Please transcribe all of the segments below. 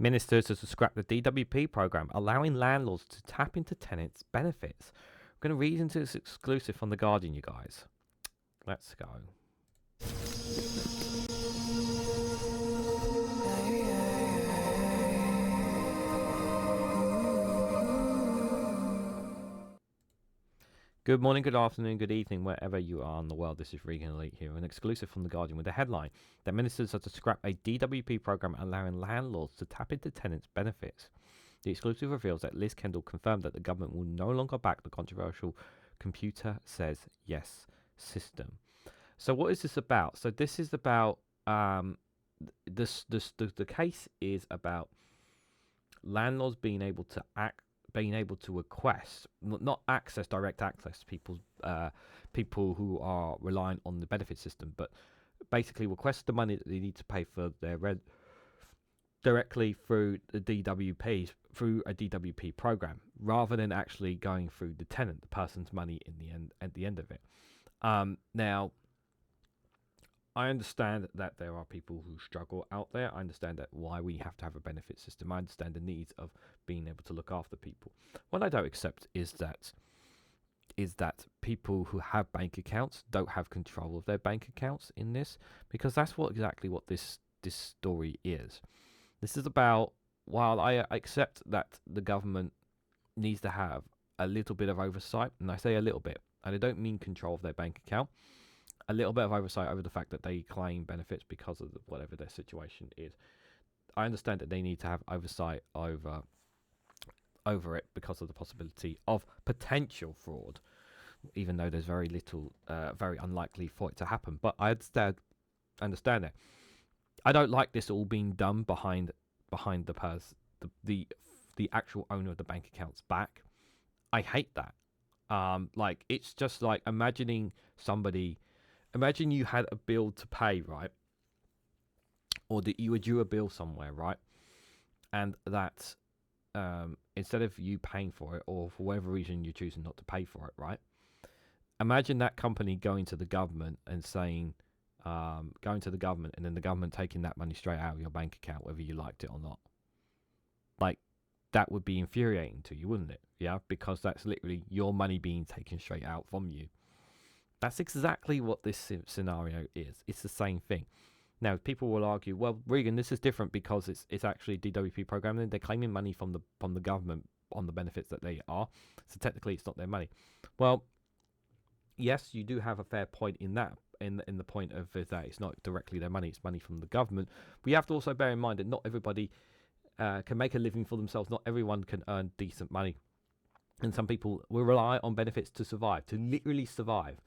Ministers to scrap the DWP program, allowing landlords to tap into tenants' benefits. I'm going to read into this exclusive from The Guardian, you guys. Let's go. Good morning, good afternoon, good evening, wherever you are in the world. This is Reganelite here, an exclusive from The Guardian with the headline that ministers are to scrap a DWP program allowing landlords to tap into tenants' benefits. The exclusive reveals that Liz Kendall confirmed that the government will no longer back the controversial computer says yes system. So what is this about? So this is about the case is about landlords being able to request, not access, direct access to people who are reliant on the benefit system, but basically request the money that they need to pay for their rent directly through the DWP, through a DWP program, rather than actually going through the tenant, the person's money in the end, at the end of it. Now, I understand that there are people who struggle out there. I understand that why we have to have a benefit system. I understand the needs of being able to look after people. What I don't accept is that people who have bank accounts don't have control of their bank accounts in this, because that's exactly what this story is. This is about, while I accept that the government needs to have a little bit of oversight, and I say a little bit, and I don't mean control of their bank account, a little bit of oversight over the fact that they claim benefits because of whatever their situation is. I understand that they need to have oversight over it because of the possibility of potential fraud, even though there's very little, very unlikely for it to happen. But I understand that. I don't like this all being done behind the actual owner of the bank account's back. I hate that. Like, it's just like imagining you had a bill to pay, right? Or that you were due a bill somewhere, right? And that instead of you paying for it, or for whatever reason you're choosing not to pay for it, right? Imagine that company going to the government and saying, and then the government taking that money straight out of your bank account, whether you liked it or not. Like, that would be infuriating to you, wouldn't it? Yeah, because that's literally your money being taken straight out from you. That's exactly what this scenario is. It's the same thing. Now, people will argue, well, Regan, this is different because it's actually a DWP program, and they're claiming money from the government on the benefits that they are. So technically, it's not their money. Well, yes, you do have a fair point in that. In the point of that it's not directly their money; it's money from the government. But you have to also bear in mind that not everybody can make a living for themselves. Not everyone can earn decent money, and some people will rely on benefits to survive, to literally survive.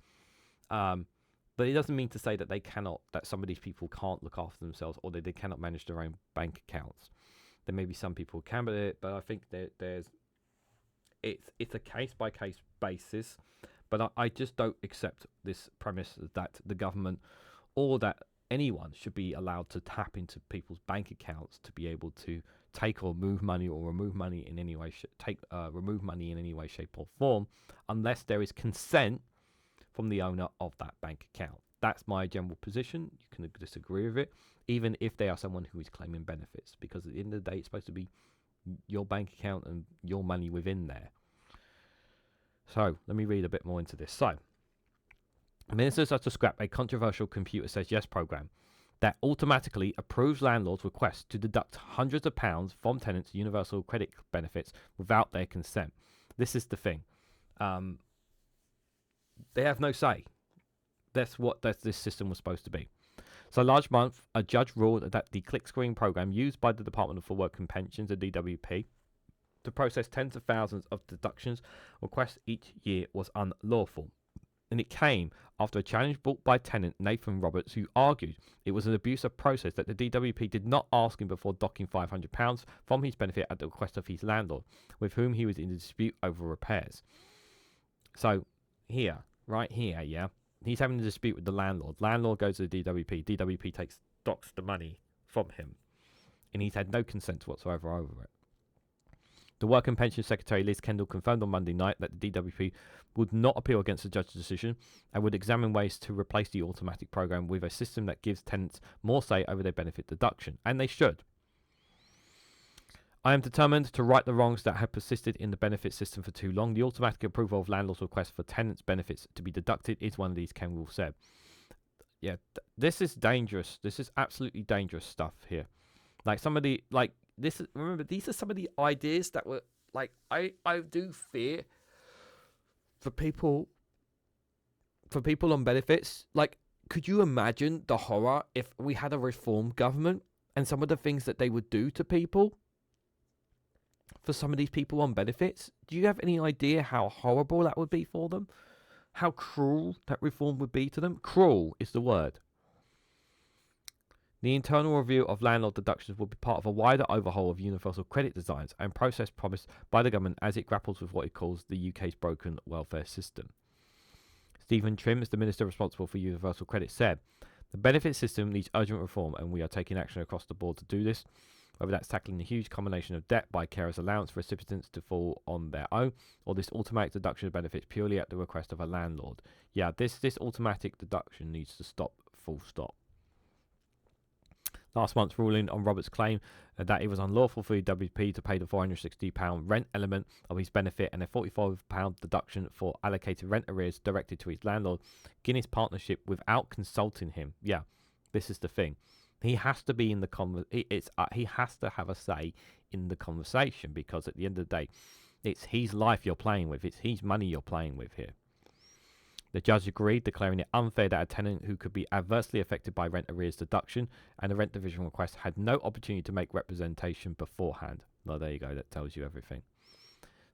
But it doesn't mean to say that that some of these people can't look after themselves, or that they cannot manage their own bank accounts. There may be some people who can, but I think it's a case by case basis. But I just don't accept this premise that the government or that anyone should be allowed to tap into people's bank accounts to be able to take or move money or remove money in any way, remove money in any way, shape or form, unless there is consent from the owner of that bank account. That's my general position. You can disagree with it, even if they are someone who is claiming benefits, because at the end of the day, it's supposed to be your bank account and your money within there. So let me read a bit more into this. So, ministers are to scrap a controversial computer says yes program that automatically approves landlords' requests to deduct hundreds of pounds from tenants' universal credit benefits without their consent. This is the thing. They have no say. That's what this system was supposed to be. So last month, a judge ruled that the click screen program used by the Department for Work and Pensions, the DWP, to process tens of thousands of deductions requests each year was unlawful. And it came after a challenge brought by tenant Nathan Roberts, who argued it was an abusive process that the DWP did not ask him before docking £500 from his benefit at the request of his landlord, with whom he was in a dispute over repairs. So here, right here, yeah, he's having a dispute with the landlord. Landlord goes to the DWP. DWP docks the money from him, and he's had no consent whatsoever over it. The Work and Pension Secretary Liz Kendall confirmed on Monday night that the DWP would not appeal against the judge's decision and would examine ways to replace the automatic program with a system that gives tenants more say over their benefit deduction. And they should. I am determined to right the wrongs that have persisted in the benefit system for too long. The automatic approval of landlords' requests for tenants' benefits to be deducted is one of these, Kendall said. Yeah, this is dangerous. This is absolutely dangerous stuff here. Like somebody, like this. Remember, these are some of the ideas that were like I do fear for people on benefits. Like, could you imagine the horror if we had a reform government and some of the things that they would do to people for some of these people on benefits? Do you have any idea how horrible that would be for them? How cruel that reform would be to them? Cruel is the word. The internal review of landlord deductions will be part of a wider overhaul of universal credit designs and process promised by the government as it grapples with what it calls the UK's broken welfare system. Stephen Trimms, the minister responsible for universal credit, said, "The benefit system needs urgent reform and we are taking action across the board to do this, whether that's tackling the huge combination of debt by carers allowance for recipients to fall on their own, or this automatic deduction of benefits purely at the request of a landlord." Yeah, this automatic deduction needs to stop, full stop. Last month's ruling on Robert's claim that it was unlawful for DWP to pay the £460 rent element of his benefit and a £45 deduction for allocated rent arrears directed to his landlord, Guinness partnership, without consulting him. Yeah, this is the thing. He has to be in the he has to have a say in the conversation, because at the end of the day, it's his life you're playing with. It's his money you're playing with here. The judge agreed, declaring it unfair that a tenant who could be adversely affected by rent arrears deduction and a rent division request had no opportunity to make representation beforehand. Well, there you go. That tells you everything.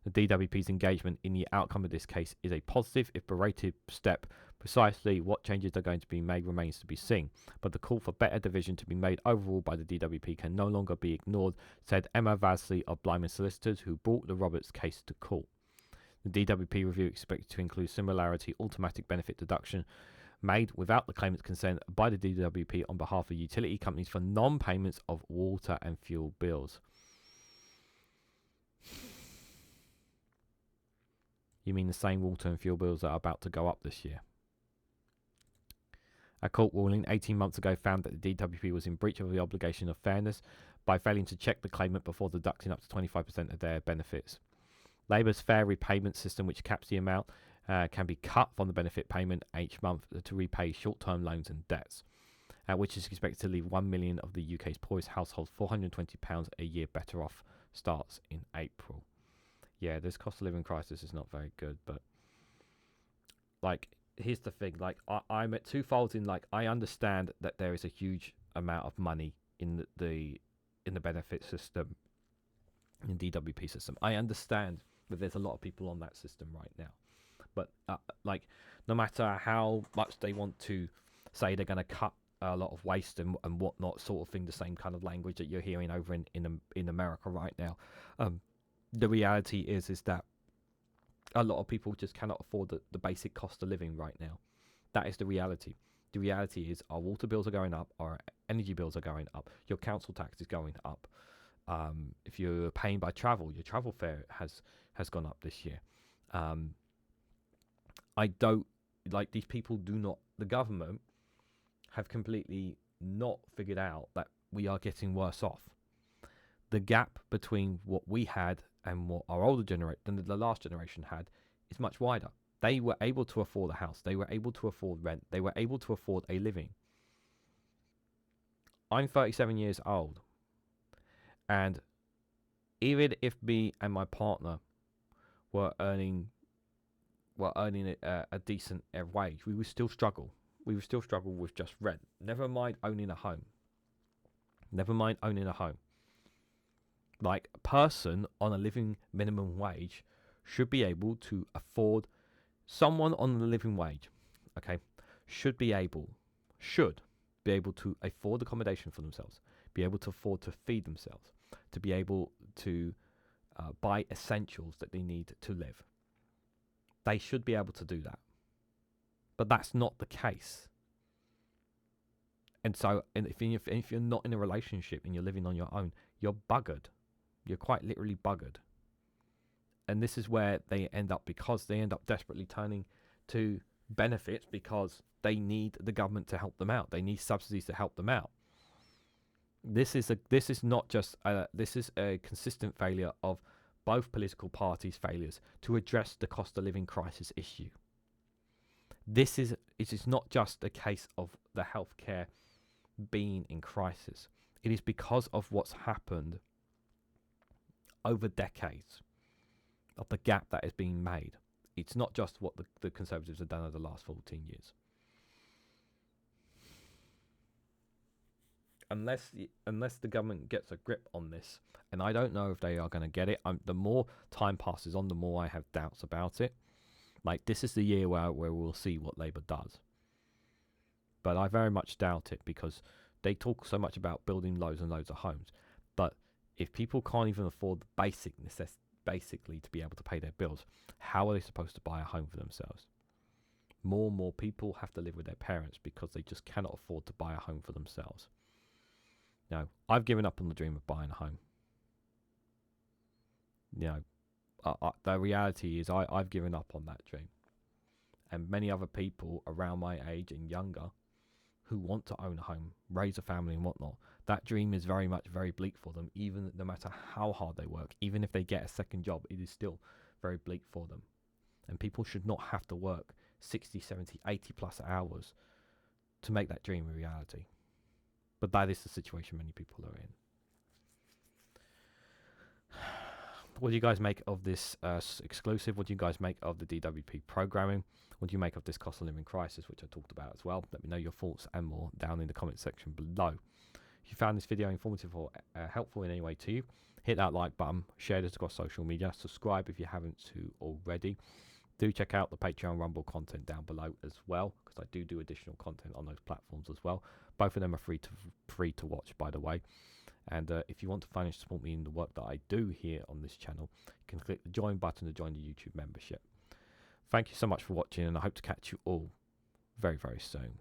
The DWP's engagement in the outcome of this case is a positive, if berated, step. Precisely what changes are going to be made remains to be seen, but the call for better division to be made overall by the DWP can no longer be ignored, said Emma Vasley of Blyman Solicitors, who brought the Roberts case to court. The DWP review expected to include similarity automatic benefit deduction made without the claimant's consent by the DWP on behalf of utility companies for non-payments of water and fuel bills. You mean the same water and fuel bills that are about to go up this year? A court ruling 18 months ago found that the DWP was in breach of the obligation of fairness by failing to check the claimant before deducting up to 25% of their benefits. Labour's fair repayment system, which caps the amount, can be cut from the benefit payment each month to repay short-term loans and debts, which is expected to leave 1 million of the UK's poorest households £420 a year better off, starts in April. Yeah, this cost of living crisis is not very good, but like, here's the thing, like, I'm at two folds in, like, I understand that there is a huge amount of money in the benefit system, in the DWP system. I understand that there's a lot of people on that system right now, but like, no matter how much they want to say they're going to cut a lot of waste and whatnot, sort of thing, the same kind of language that you're hearing over in America right now, the reality is that a lot of people just cannot afford the basic cost of living right now. That is the reality. The reality is our water bills are going up, our energy bills are going up, your council tax is going up. If you're paying by travel, your travel fare has gone up this year. I don't, like, these people do not, the government have completely not figured out that we are getting worse off. The gap between what we had and what our older generation, the last generation had, is much wider. They were able to afford a house. They were able to afford rent. They were able to afford a living. I'm 37 years old. And even if me and my partner were earning a decent wage, we would still struggle. We would still struggle with just rent. Never mind owning a home. Like, a person on a living minimum wage should be able to afford, someone on the living wage, okay, should be able to afford accommodation for themselves, be able to afford to feed themselves, to be able to buy essentials that they need to live. They should be able to do that. But that's not the case. And so, if you're not in a relationship and you're living on your own, you're buggered. You're quite literally buggered. And this is where they end up, because they end up desperately turning to benefits because they need the government to help them out. They need subsidies to help them out. This is not just this is a consistent failure of both political parties' failures to address the cost of living crisis issue. It is not just a case of the healthcare being in crisis. It is because of what's happened over decades, of the gap that is being made. It's not just what the Conservatives have done over the last 14 years. Unless the government gets a grip on this, and I don't know if they are going to get it. The more time passes on, the more I have doubts about it. Like, this is the year where we'll see what Labour does. But I very much doubt it, because they talk so much about building loads and loads of homes. But if people can't even afford the basic basically to be able to pay their bills, how are they supposed to buy a home for themselves? More and more people have to live with their parents because they just cannot afford to buy a home for themselves. Now, I've given up on the dream of buying a home. The reality is I've given up on that dream. And many other people around my age and younger who want to own a home, raise a family and whatnot, that dream is very bleak for them, even no matter how hard they work. Even if they get a second job, it is still very bleak for them. And people should not have to work 60, 70, 80 plus hours to make that dream a reality. But that is the situation many people are in. What do you guys make of this exclusive? What do you guys make of the DWP programming? What do you make of this cost of living crisis, which I talked about as well? Let me know your thoughts and more down in the comment section below. If you found this video informative or helpful in any way to you, hit that like button, share this across social media, subscribe if you haven't to already. Do check out the Patreon Rumble content down below as well, because I do additional content on those platforms as well. Both of them are free to watch, by the way. And if you want to financially support me in the work that I do here on this channel, you can click the join button to join the YouTube membership. Thank you so much for watching, and I hope to catch you all very soon.